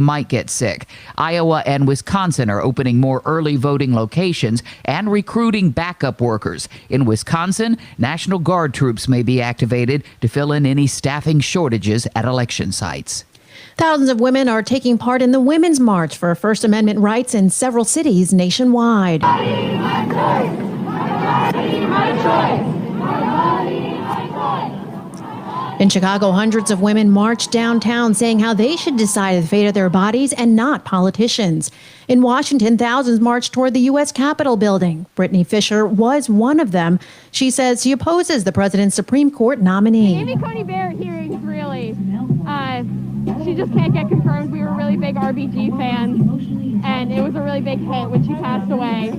might get sick. Iowa and Wisconsin are opening more early voting locations and recruiting backup workers. In Wisconsin, National Guard troops may be activated to fill in any staffing shortages at election sites. Thousands of women are taking part in the Women's March for First Amendment rights in several cities nationwide. In Chicago, hundreds of women marched downtown saying how they should decide the fate of their bodies and not politicians. In Washington, thousands marched toward the U.S. Capitol building. Brittany Fisher was one of them. She says she opposes the president's Supreme Court nominee. Amy Coney Barrett hearings, really, she just can't get confirmed. We were really big RBG fans, and it was a really big hit when she passed away.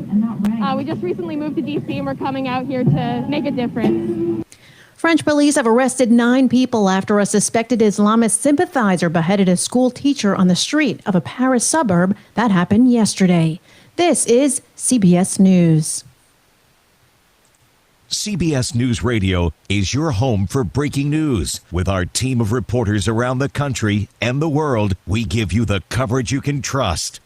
We just recently moved to D.C., and we're coming out here to make a difference. French police have arrested 9 people after a suspected Islamist sympathizer beheaded a school teacher on the street of a Paris suburb. That happened yesterday. This is CBS News. CBS News Radio is your home for breaking news. With our team of reporters around the country and the world, we give you the coverage you can trust.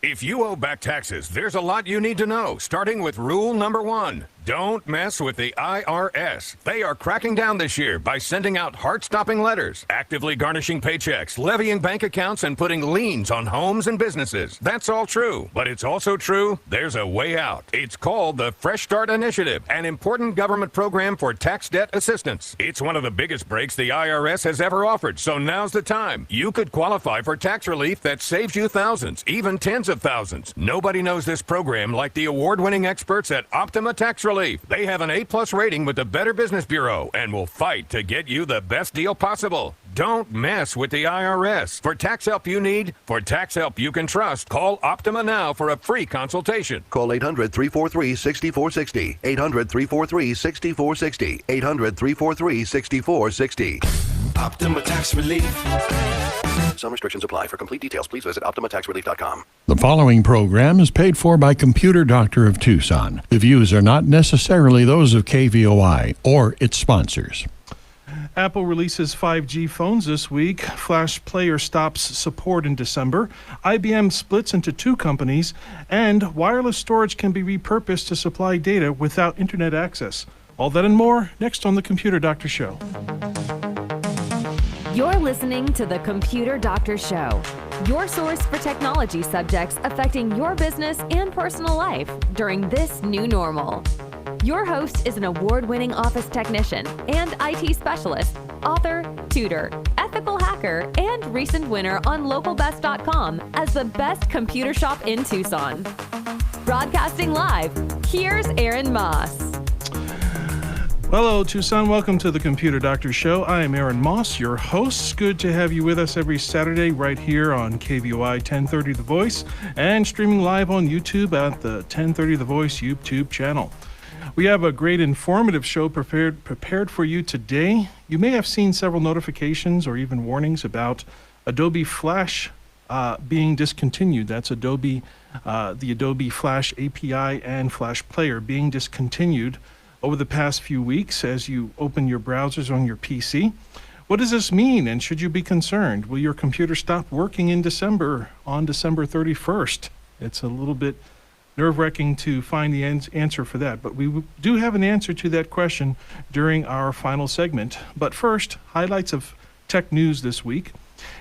If you owe back taxes, there's a lot you need to know, starting with rule number 1. Don't mess with the IRS. They are cracking down this year by sending out heart-stopping letters, actively garnishing paychecks, levying bank accounts, and putting liens on homes and businesses. That's all true. But it's also true there's a way out. It's called the Fresh Start Initiative, an important government program for tax debt assistance. It's one of the biggest breaks the IRS has ever offered, so now's the time. You could qualify for tax relief that saves you thousands, even tens of thousands. Nobody knows this program like the award-winning experts at Optima Tax Relief. They have an A+ rating with the Better Business Bureau and will fight to get you the best deal possible. Don't mess with the IRS. For tax help you need, for tax help you can trust, call Optima now for a free consultation. Call 800-343-6460. 800-343-6460. 800-343-6460. Optima Tax Relief. Some restrictions apply. For complete details, please visit OptimaTaxRelief.com. The following program is paid for by Computer Doctor of Tucson. The views are not necessarily those of KVOI or its sponsors. Apple releases 5G phones this week. Flash Player stops support in December. IBM splits into 2 companies. And wireless storage can be repurposed to supply data without internet access. All that and more next on The Computer Doctor Show. You're listening to The Computer Doctor Show, your source for technology subjects affecting your business and personal life during this new normal. Your host is an award-winning office technician and IT specialist, author, tutor, ethical hacker, and recent winner on localbest.com as the best computer shop in Tucson. Broadcasting live, here's Aaron Moss. Hello, Tucson. Welcome to the Computer Doctor Show. I am Aaron Moss, your host. Good to have you with us every Saturday right here on KVOI 1030 The Voice and streaming live on YouTube at the 1030 The Voice YouTube channel. We have a great informative show prepared for you today. You may have seen several notifications or even warnings about Adobe Flash being discontinued. That's the Adobe Flash API and Flash Player being discontinued over the past few weeks as you open your browsers on your PC. What does this mean, and should you be concerned? Will your computer stop working in December, on December 31st? It's a little bit nerve-wracking to find the answer for that, but we do have an answer to that question during our final segment. But first, highlights of tech news this week.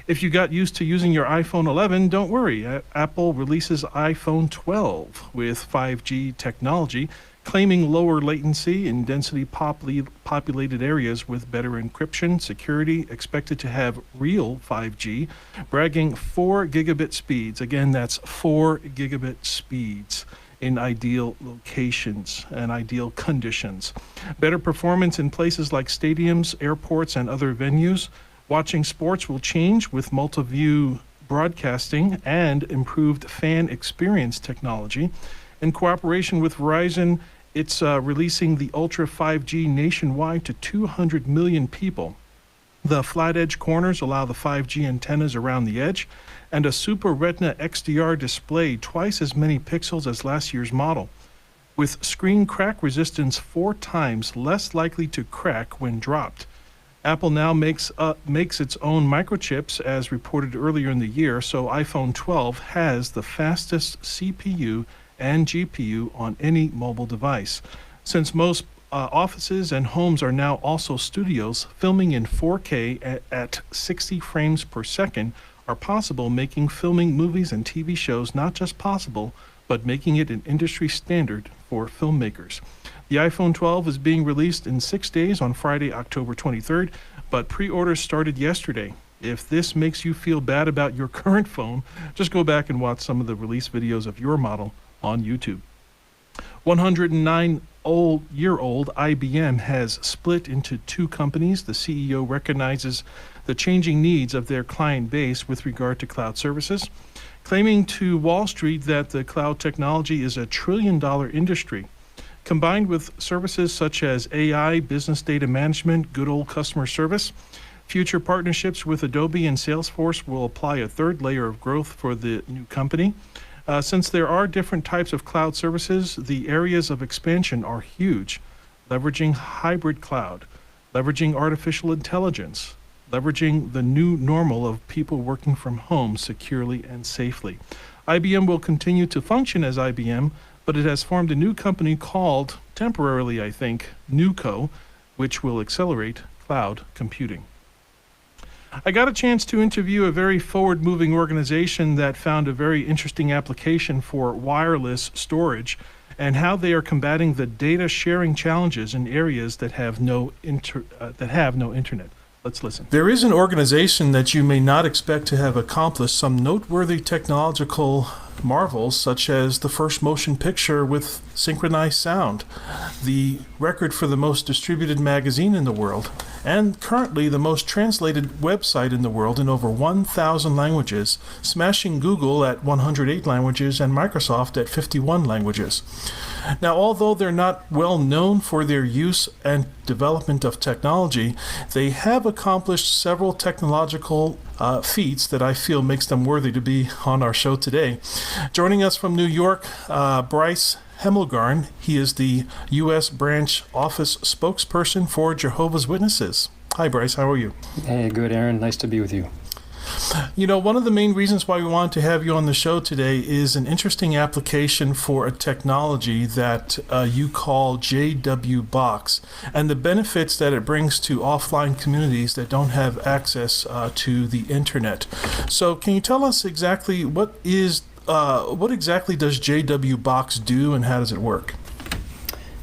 If you got used to using your iPhone 11, don't worry. Apple releases iPhone 12 with 5G technology, claiming lower latency in densely populated areas with better encryption, security, expected to have real 5G, bragging 4 gigabit speeds. Again, that's 4 gigabit speeds in ideal locations and ideal conditions. Better performance in places like stadiums, airports, and other venues. Watching sports will change with multi-view broadcasting and improved fan experience technology. In cooperation with Verizon, it's releasing the Ultra 5G nationwide to 200 million people. The flat edge corners allow the 5G antennas around the edge, and a Super Retina XDR display twice as many pixels as last year's model, with screen crack resistance 4 times less likely to crack when dropped. Apple now makes its own microchips, as reported earlier in the year, so iPhone 12 has the fastest CPU and GPU on any mobile device. Since most offices and homes are now also studios, filming in 4K at 60 frames per second are possible, making filming movies and TV shows not just possible, but making it an industry standard for filmmakers. The iPhone 12 is being released in 6 days on Friday, October 23rd, but pre-orders started yesterday. If this makes you feel bad about your current phone, just go back and watch some of the release videos of your model on YouTube. 109-year-old IBM has split into two companies. The CEO recognizes the changing needs of their client base with regard to cloud services, claiming to Wall Street that the cloud technology is a trillion-dollar industry. Combined with services such as AI, business data management, good old customer service, future partnerships with Adobe and Salesforce will apply a third layer of growth for the new company. Since there are different types of cloud services, the areas of expansion are huge. Leveraging hybrid cloud, leveraging artificial intelligence, leveraging the new normal of people working from home securely and safely. IBM will continue to function as IBM, but it has formed a new company called, temporarily I think, NewCo, which will accelerate cloud computing. I got a chance to interview a very forward-moving organization that found a very interesting application for wireless storage and how they are combating the data sharing challenges in areas that have no internet. Let's listen. There is an organization that you may not expect to have accomplished some noteworthy technological marvels, such as the first motion picture with synchronized sound, the record for the most distributed magazine in the world, and currently the most translated website in the world in over 1,000 languages, smashing Google at 108 languages and Microsoft at 51 languages. Now, although they're not well known for their use and development of technology, they have accomplished several technological feats that I feel makes them worthy to be on our show today. Joining us from New York, Bryce Hemmelgarn. He is the U.S. branch office spokesperson for Jehovah's Witnesses. Hi, Bryce. How are you? Hey, good, Aaron. Nice to be with you. You know, one of the main reasons why we wanted to have you on the show today is an interesting application for a technology that you call JW Box and the benefits that it brings to offline communities that don't have access to the internet. So can you tell us exactly what exactly does JW Box do and how does it work?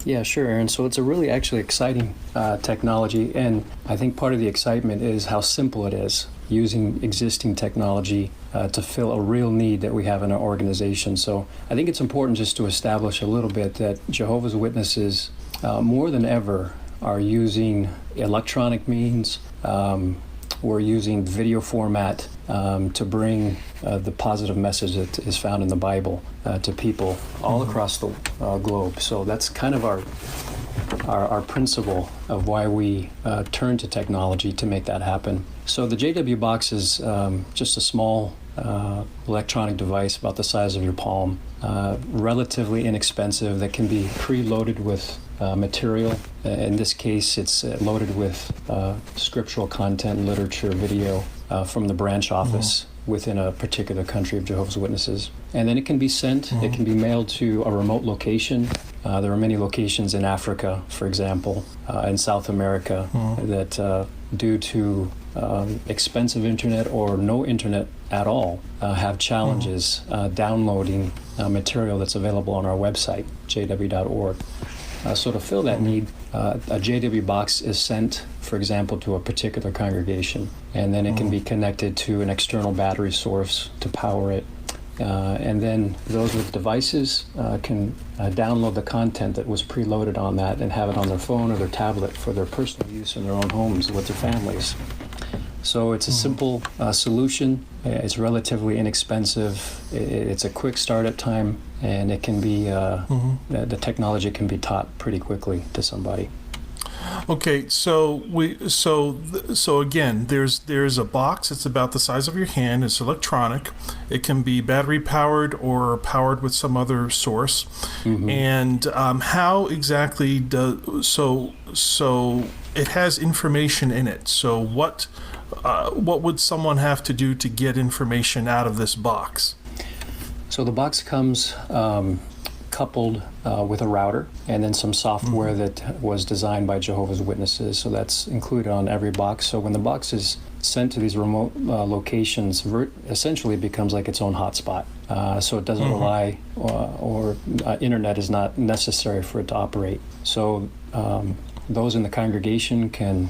Yeah, sure, Aaron. So it's a really actually exciting technology, and I think part of the excitement is how simple it is, using existing technology to fill a real need that we have in our organization. So I think it's important just to establish a little bit that Jehovah's Witnesses, more than ever, are using electronic means. We're using video format to bring the positive message that is found in the Bible to people all across the globe. So that's kind of our principle of why we turn to technology to make that happen. So the JW Box is just a small electronic device about the size of your palm, relatively inexpensive, that can be preloaded with material. In this case, it's loaded with scriptural content, literature, video from the branch office within a particular country of Jehovah's Witnesses. And then it can be sent, it can be mailed to a remote location. There are many locations in Africa, for example, in South America, that due to expensive internet or no internet at all, have challenges downloading material that's available on our website, jw.org. So to fill that need, a JW Box is sent, for example, to a particular congregation, and then it can be connected to an external battery source to power it. And then those with devices can download the content that was preloaded on that and have it on their phone or their tablet for their personal use in their own homes with their families. So it's a simple solution. It's relatively inexpensive. It's a quick startup time, and it can be the technology can be taught pretty quickly to somebody. Okay, so again, there's a box. It's about the size of your hand. It's electronic. It can be battery powered or powered with some other source. And how exactly so it has information in it. So what would someone have to do to get information out of this box? So the box comes coupled with a router and then some software that was designed by Jehovah's Witnesses. So that's included on every box. So when the box is sent to these remote locations, essentially it becomes like its own hotspot. So it doesn't rely or internet is not necessary for it to operate. So those in the congregation can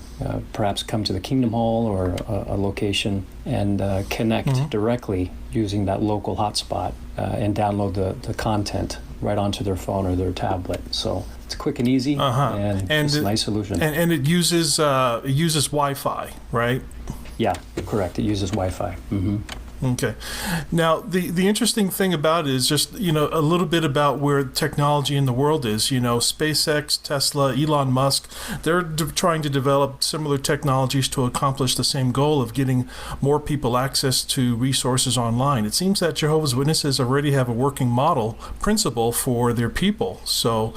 perhaps come to the Kingdom Hall or a location and connect directly using that local hotspot and download the content right onto their phone or their tablet. So it's quick and easy, and it's a nice solution. And it uses Wi-Fi, right? Yeah, correct. It uses Wi-Fi. Okay. Now, the interesting thing about it is just, a little bit about where technology in the world is. SpaceX, Tesla, Elon Musk, they're trying to develop similar technologies to accomplish the same goal of getting more people access to resources online. It seems that Jehovah's Witnesses already have a working principle for their people. So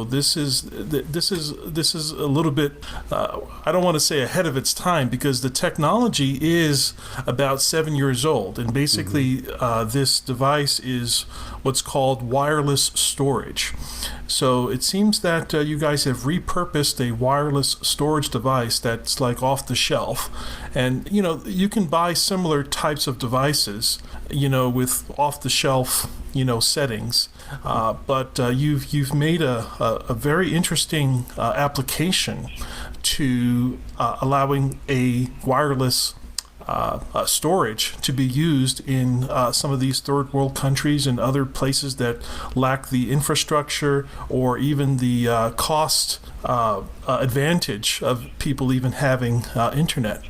this is a little bit, I don't want to say ahead of its time, because the technology is about 7 years old. And basically, this device is what's called wireless storage. So it seems that you guys have repurposed a wireless storage device that's like off the shelf. And, you can buy similar types of devices, with off the shelf, settings. But you've made a very interesting application to allowing a wireless storage to be used in some of these third world countries and other places that lack the infrastructure or even the cost advantage of people even having internet.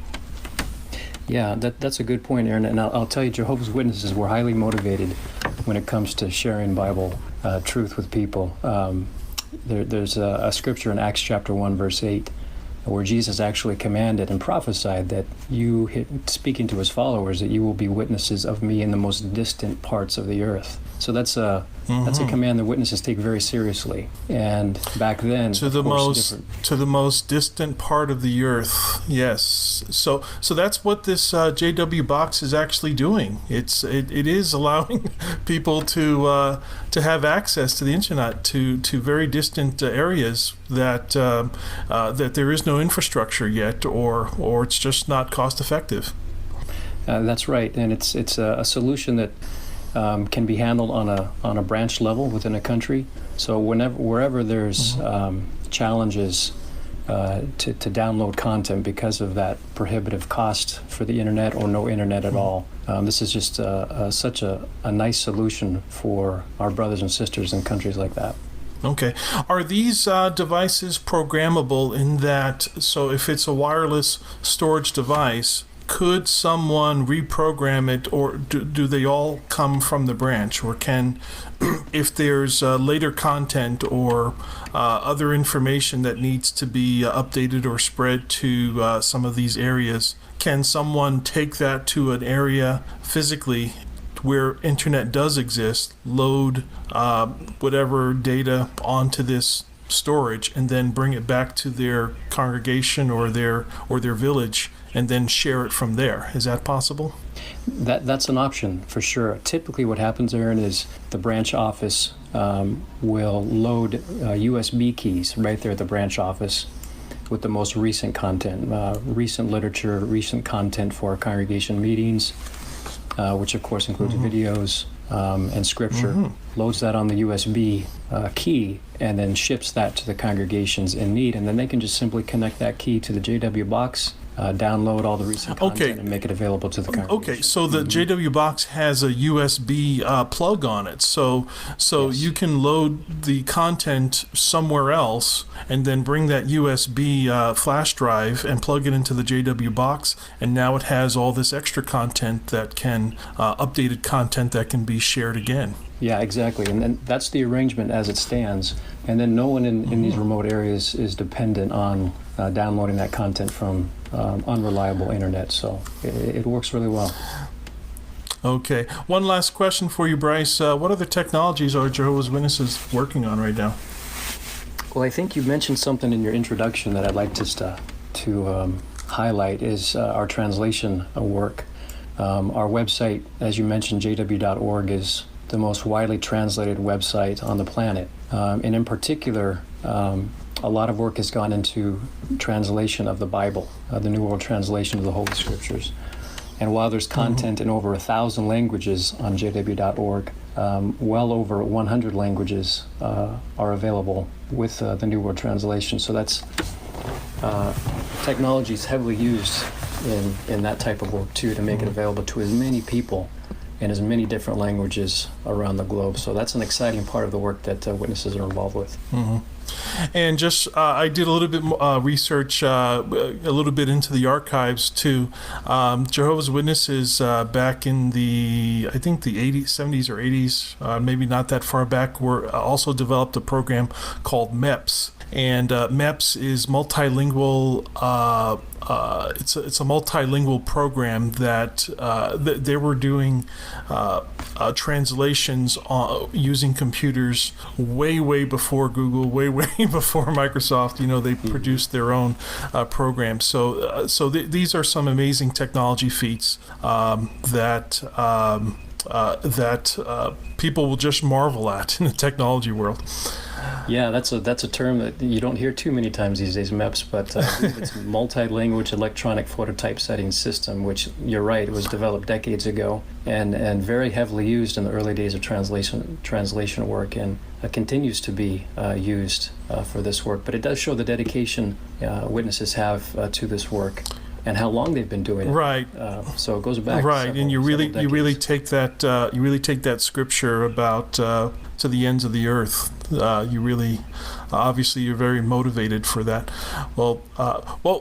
Yeah, that's a good point, Aaron. And I'll tell you, Jehovah's Witnesses were highly motivated when it comes to sharing Bible truth with people. There's a scripture in Acts chapter 1, verse 8, where Jesus actually commanded and prophesied that speaking to his followers, that you will be witnesses of me in the most distant parts of the earth. So that's a command that witnesses take very seriously. And back then, to the most distant part of the earth. Yes. So that's what this JW box is actually doing. It is allowing people to have access to the internet to very distant areas that there is no infrastructure yet, or it's just not cost effective. That's right, and it's a solution that can be handled on a branch level within a country. So wherever there's challenges to download content because of that prohibitive cost for the internet or no internet at all, this is just such a nice solution for our brothers and sisters in countries like that. Okay. Are these devices programmable in that, so if it's a wireless storage device, could someone reprogram it, or do they all come from the branch? Or can, if there's later content or other information that needs to be updated or spread to some of these areas, can someone take that to an area physically where internet does exist, load whatever data onto this storage, and then bring it back to their congregation or their village, and then share it from there? Is that possible? That's an option for sure. Typically what happens, Aaron, is the branch office will load USB keys right there at the branch office with the most recent content, recent literature, recent content for congregation meetings, which of course includes videos and scripture, loads that on the USB key, and then ships that to the congregations in need, and then they can just simply connect that key to the JW box, download all the recent content, and make it available to the congregation. Okay, so the JW box has a USB plug on it, so yes, you can load the content somewhere else and then bring that USB flash drive and plug it into the JW box, and now it has all this extra content that can, updated content that can be shared again. Yeah, exactly. And that's the arrangement as it stands. And then no one in these remote areas is dependent on downloading that content from unreliable internet. So it works really well. Okay. One last question for you, Bryce. What other technologies are Jehovah's Witnesses working on right now? Well, I think you mentioned something in your introduction that I'd like to highlight is our translation work. Our website, as you mentioned, jw.org, is the most widely translated website on the planet. And in particular, a lot of work has gone into translation of the Bible, the New World Translation of the Holy Scriptures. And while there's content in over 1,000 languages on jw.org, well over 100 languages are available with the New World Translation. So that's technology is heavily used in that type of work too, to make it available to as many people in as many different languages around the globe. So that's an exciting part of the work that witnesses are involved with. And just, I did a little bit research, a little bit into the archives too. Jehovah's Witnesses back in the, I think the 80s, 70s or 80s, maybe not that far back, were also developed a program called MEPS. And MEPS is multilingual. It's a multilingual program that they were doing translations using computers way before Google, way before Microsoft. You know, they produced their own programs. So these are some amazing technology feats that people will just marvel at in the technology world. Yeah, that's a term that you don't hear too many times these days, MEPS, but I believe it's multi-language electronic phototype setting system, which, you're right, it was developed decades ago and very heavily used in the early days of translation work, and continues to be used for this work. But it does show the dedication witnesses have to this work and how long they've been doing it. Right. So it goes back. Right, and you really take that scripture about to the ends of the earth. You really, obviously, you're very motivated for that. Well,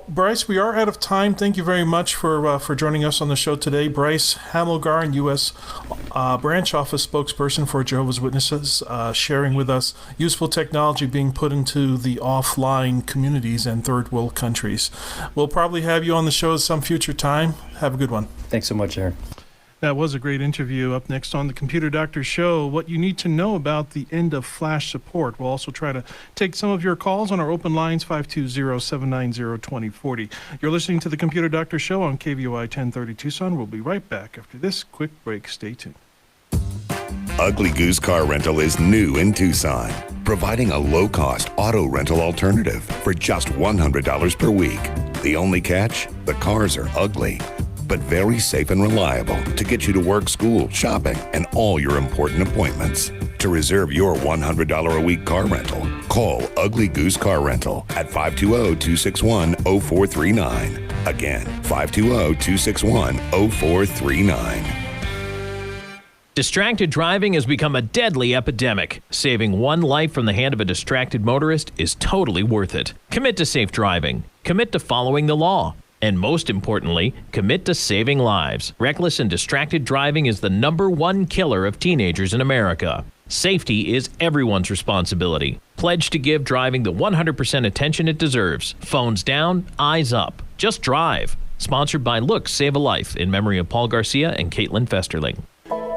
Bryce, we are out of time. Thank you very much for joining us on the show today. Bryce Hemmelgarn, U.S. Branch Office spokesperson for Jehovah's Witnesses, sharing with us useful technology being put into the offline communities and third world countries. We'll probably have you on the show at some future time. Have a good one. Thanks so much, Aaron. That was a great interview. Up next on the Computer Doctor Show, what you need to know about the end of flash support. We'll also try to take some of your calls on our open lines, 520-790-2040. You're listening to the Computer Doctor Show on KVOI 1030 Tucson. We'll be right back after this quick break. Stay tuned. Ugly Goose Car Rental is new in Tucson, providing a low-cost auto rental alternative for just $100 per week. The only catch? The cars are ugly, but very safe and reliable to get you to work, school, shopping, and all your important appointments. To reserve your $100 a week car rental, call Ugly Goose Car Rental at 520-261-0439. Again, 520-261-0439. Distracted driving has become a deadly epidemic. Saving one life from the hand of a distracted motorist is totally worth it. Commit to safe driving. Commit to following the law. And most importantly, commit to saving lives. Reckless and distracted driving is the #1 killer of teenagers in America. Safety is everyone's responsibility. Pledge to give driving the 100% attention it deserves. Phones down, eyes up. Just drive. Sponsored by Look Save a Life in memory of Paul Garcia and Caitlin Festerling.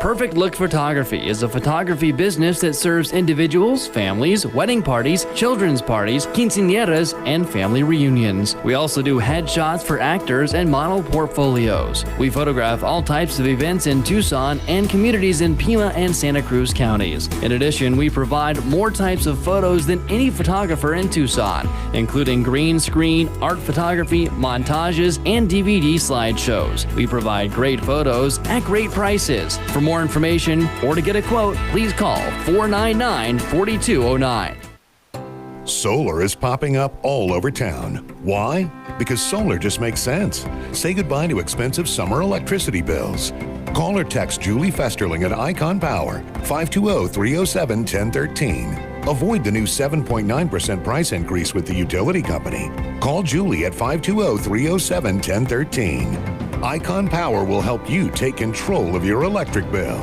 Perfect Look Photography is a photography business that serves individuals, families, wedding parties, children's parties, quinceañeras, and family reunions. We also do headshots for actors and model portfolios. We photograph all types of events in Tucson and communities in Pima and Santa Cruz counties. In addition, we provide more types of photos than any photographer in Tucson, including green screen, art photography, montages, and DVD slideshows. We provide great photos at great prices. For more information or to get a quote, please call 499-4209. Solar is popping up all over town. Why? Because solar just makes sense. Say goodbye to expensive summer electricity bills. Call or text Julie Festerling at Icon Power, 520-307-1013. Avoid the new 7.9% price increase with the utility company. Call Julie at 520-307-1013. Icon Power will help you take control of your electric bill.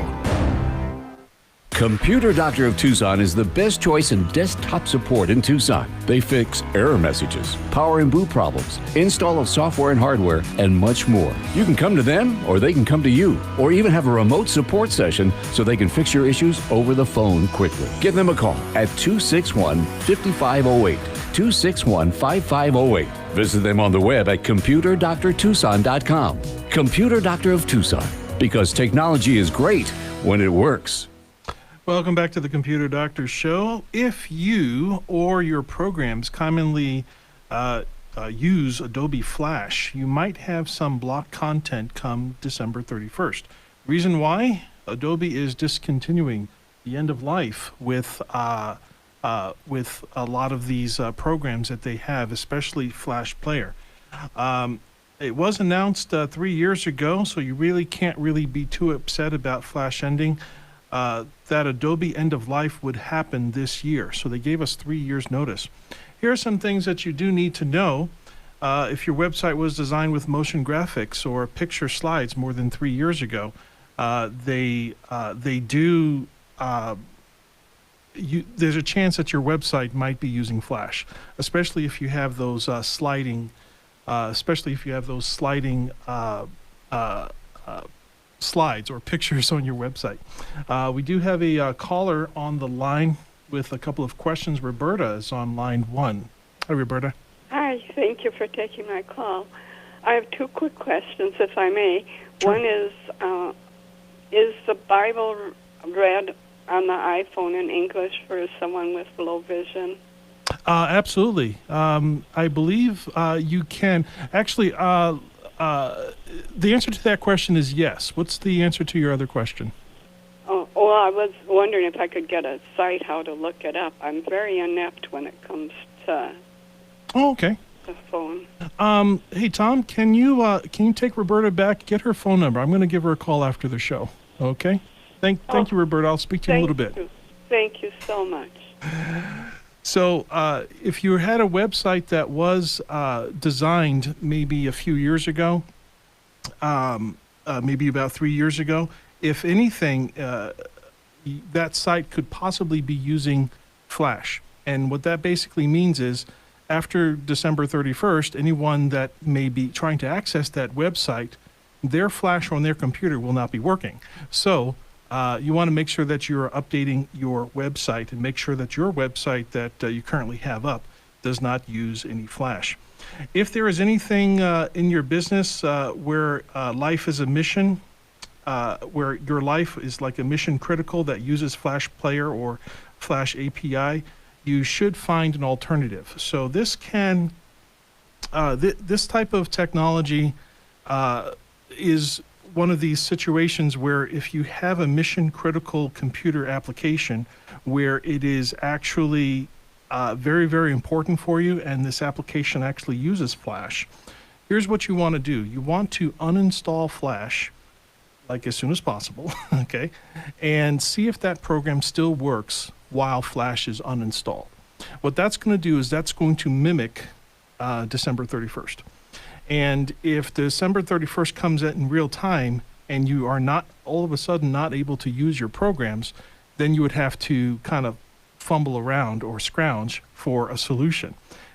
Computer Doctor of Tucson is the best choice in desktop support in Tucson. They fix error messages, power and boot problems, install of software and hardware, and much more. You can come to them, or they can come to you, or even have a remote support session so they can fix your issues over the phone quickly. Give them a call at 261-5508, 261-5508. Visit them on the web at computerdoctortucson.com. Computer Doctor of Tucson, because technology is great when it works. Welcome back to the Computer Doctor Show. If you or your programs commonly use Adobe Flash, you might have some blocked content come December 31st. Reason why? Adobe is discontinuing the end of life with a lot of these programs that they have, especially Flash Player. It was announced 3 years ago, so you really can't really be too upset about Flash ending. That Adobe end of life would happen this year. So they gave us 3 years notice. Here are some things that you do need to know. If your website was designed with motion graphics or picture slides more than 3 years ago, there's a chance that your website might be using Flash, especially if you have those sliding slides or pictures on your website. We do have a caller on the line with a couple of questions. Roberta is on line 1. Hi, Roberta. Hi, thank you for taking my call. I have 2 quick questions, if I may. Sure. One is the Bible read on the iPhone in English for someone with low vision? Absolutely. I believe you can. Actually, the answer to that question is yes. What's the answer to your other question? Oh, well, I was wondering if I could get a site how to look it up. I'm very inept when it comes to okay. the phone. Hey, Tom, can you take Roberta back? Get her phone number. I'm going to give her a call after the show. Okay? Thank you, Roberta. I'll speak to you in a little bit. Thank you so much. So if you had a website that was designed maybe a few years ago, maybe about 3 years ago, if anything, that site could possibly be using Flash. And what that basically means is after December 31st, anyone that may be trying to access that website, their Flash on their computer will not be working. So you want to make sure that you're updating your website and make sure that your website that you currently have up does not use any Flash. If there is anything in your business where life is a mission, where your life is like a mission critical that uses Flash Player or Flash API, you should find an alternative. So this can, this type of technology is one of these situations where if you have a mission critical computer application where it is actually very, very important for you and this application actually uses Flash, here's what you want to do. You want to uninstall Flash like as soon as possible, okay, and see if that program still works while Flash is uninstalled. What that's going to do is that's going to mimic December 31st. And if December 31st comes in real time and you are not all of a sudden not able to use your programs, then you would have to kind of fumble around or scrounge for a solution.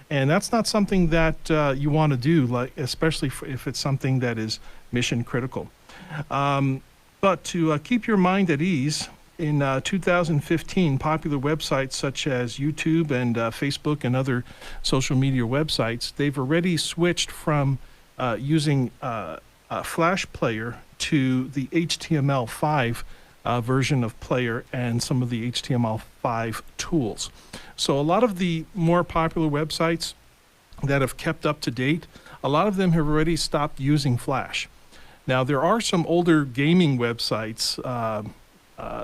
And that's not something that you want to do, like especially if it's something that is mission critical. But to keep your mind at ease, in 2015, popular websites such as YouTube and Facebook and other social media websites, they've already switched from using Flash Player to the HTML5 version of Player and some of the HTML5 tools. So a lot of the more popular websites that have kept up to date, a lot of them have already stopped using Flash. Now, there are some older gaming websites,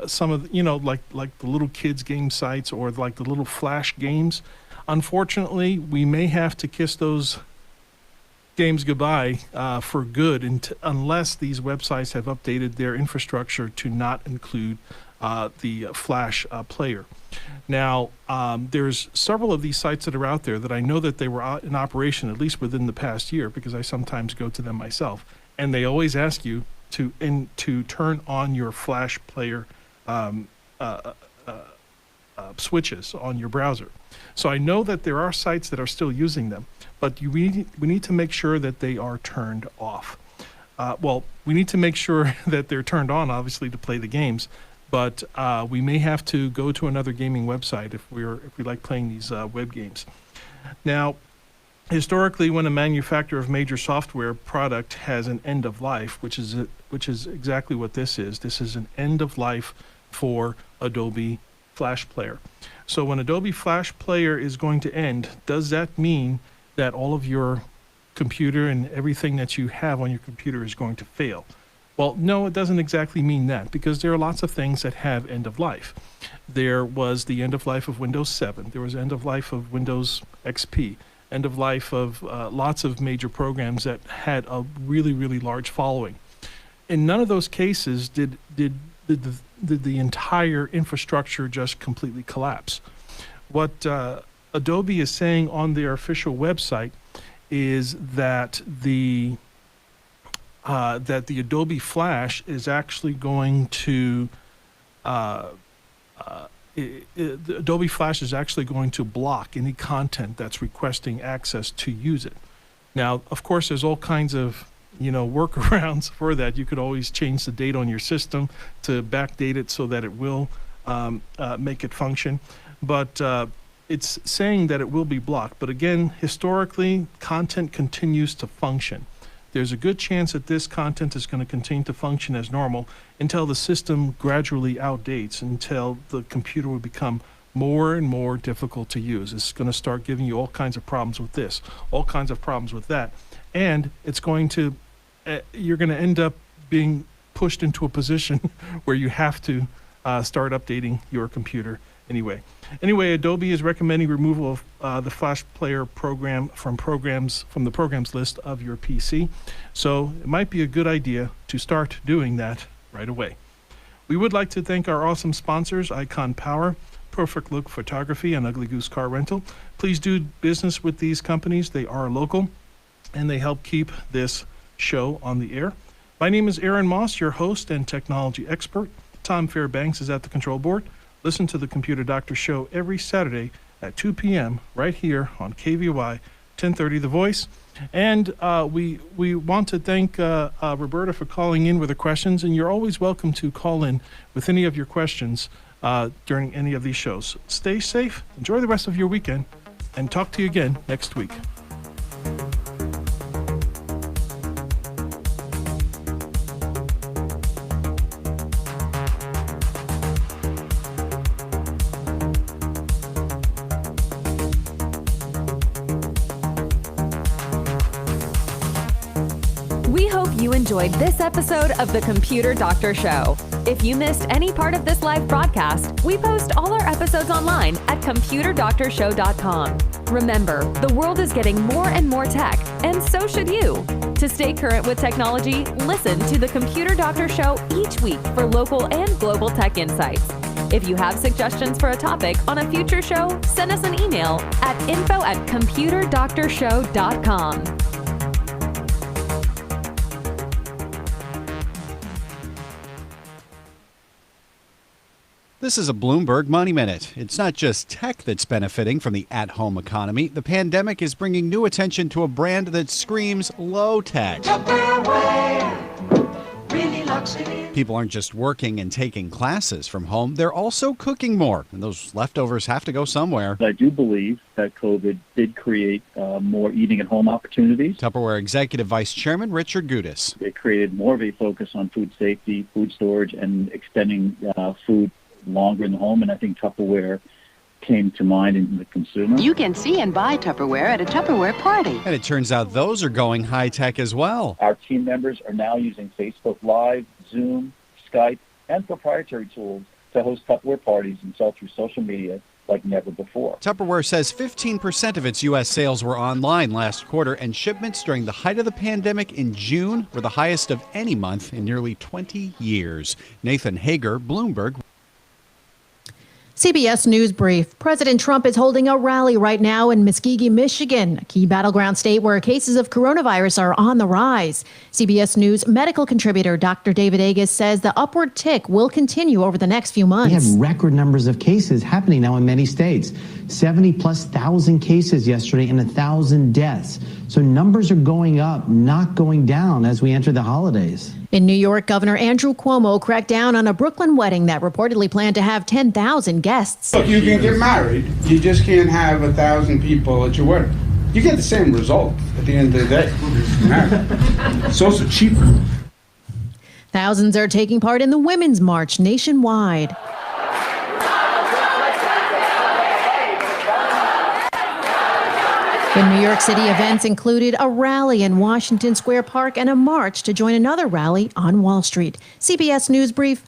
some of the, like the little kids game sites or like the little Flash games. Unfortunately, we may have to kiss those games goodbye for good unless these websites have updated their infrastructure to not include the Flash player. Now, there's several of these sites that are out there that I know that they were in operation at least within the past year because I sometimes go to them myself, and they always ask you to turn on your Flash player switches on your browser. So I know that there are sites that are still using them, but we need to make sure that they are turned off. Well, we need to make sure that they're turned on, obviously, to play the games, but we may have to go to another gaming website if we like playing these web games. Now, historically, when a manufacturer of major software product has an end of life, which is exactly what this is. This is an end of life for Adobe Flash Player. So when Adobe Flash Player is going to end, does that mean that all of your computer and everything that you have on your computer is going to fail? Well, no, it doesn't exactly mean that, because there are lots of things that have end of life. There was the end of life of Windows 7. There was end of life of Windows XP. End of life of lots of major programs that had a really, really large following. In none of those cases did the entire infrastructure just completely collapse. What Adobe is saying on their official website is that the Adobe Flash is actually going to Adobe Flash is actually going to block any content that's requesting access to use it. Now, of course, there's all kinds of workarounds for that. You could always change the date on your system to backdate it so that it will make it function. But it's saying that it will be blocked. But again, historically, content continues to function. There's a good chance that this content is going to continue to function as normal until the system gradually outdates, until the computer will become more and more difficult to use. It's going to start giving you all kinds of problems with this, all kinds of problems with that. And it's going to, you're going to end up being pushed into a position where you have to start updating your computer anyway. Adobe is recommending removal of the Flash Player program from the programs list of your PC. So it might be a good idea to start doing that right away. We would like to thank our awesome sponsors, Icon Power, Perfect Look Photography, and Ugly Goose Car Rental. Please do business with these companies. They are local, and they help keep this show on the air. My name is Aaron Moss, your host and technology expert. Tom Fairbanks is at the control board. Listen to the Computer Doctor Show every Saturday at 2 p.m. right here on KVY 1030 The Voice. And we want to thank Roberta for calling in with her questions, and you're always welcome to call in with any of your questions during any of these shows. Stay safe, enjoy the rest of your weekend, and talk to you again next week. We hope you enjoyed this episode of The Computer Doctor Show. If you missed any part of this live broadcast, we post all our episodes online at computerdoctorshow.com. Remember, the world is getting more and more tech, and so should you. To stay current with technology, listen to The Computer Doctor Show each week for local and global tech insights. If you have suggestions for a topic on a future show, send us an email at info@computerdoctorshow.com. This is a Bloomberg Money Minute. It's not just tech that's benefiting from the at-home economy. The pandemic is bringing new attention to a brand that screams low tech. People aren't just working and taking classes from home. They're also cooking more, and those leftovers have to go somewhere. I do believe that COVID did create more eating at home opportunities. Tupperware Executive Vice Chairman Richard Gudis. It created more of a focus on food safety, food storage, and extending food longer in the home, and I think Tupperware came to mind in the consumer. You can see and buy Tupperware at a Tupperware party. And it turns out those are going high-tech as well. Our team members are now using Facebook Live, Zoom, Skype, and proprietary tools to host Tupperware parties and sell through social media like never before. Tupperware says 15% of its U.S. sales were online last quarter, and shipments during the height of the pandemic in June were the highest of any month in nearly 20 years. Nathan Hager, Bloomberg. CBS News Brief. President Trump is holding a rally right now in Muskegon, Michigan, a key battleground state where cases of coronavirus are on the rise. CBS News medical contributor Dr. David Agus says the upward tick will continue over the next few months. We have record numbers of cases happening now in many states. 70,000+ cases yesterday and 1,000 deaths. So numbers are going up, not going down as we enter the holidays. In New York, Governor Andrew Cuomo cracked down on a Brooklyn wedding that reportedly planned to have 10,000 guests. Look, you can get married. You just can't have 1,000 people at your wedding. You get the same result at the end of the day. It's also cheaper. Thousands are taking part in the Women's March nationwide. In New York City, events included a rally in Washington Square Park and a march to join another rally on Wall Street. CBS News Brief,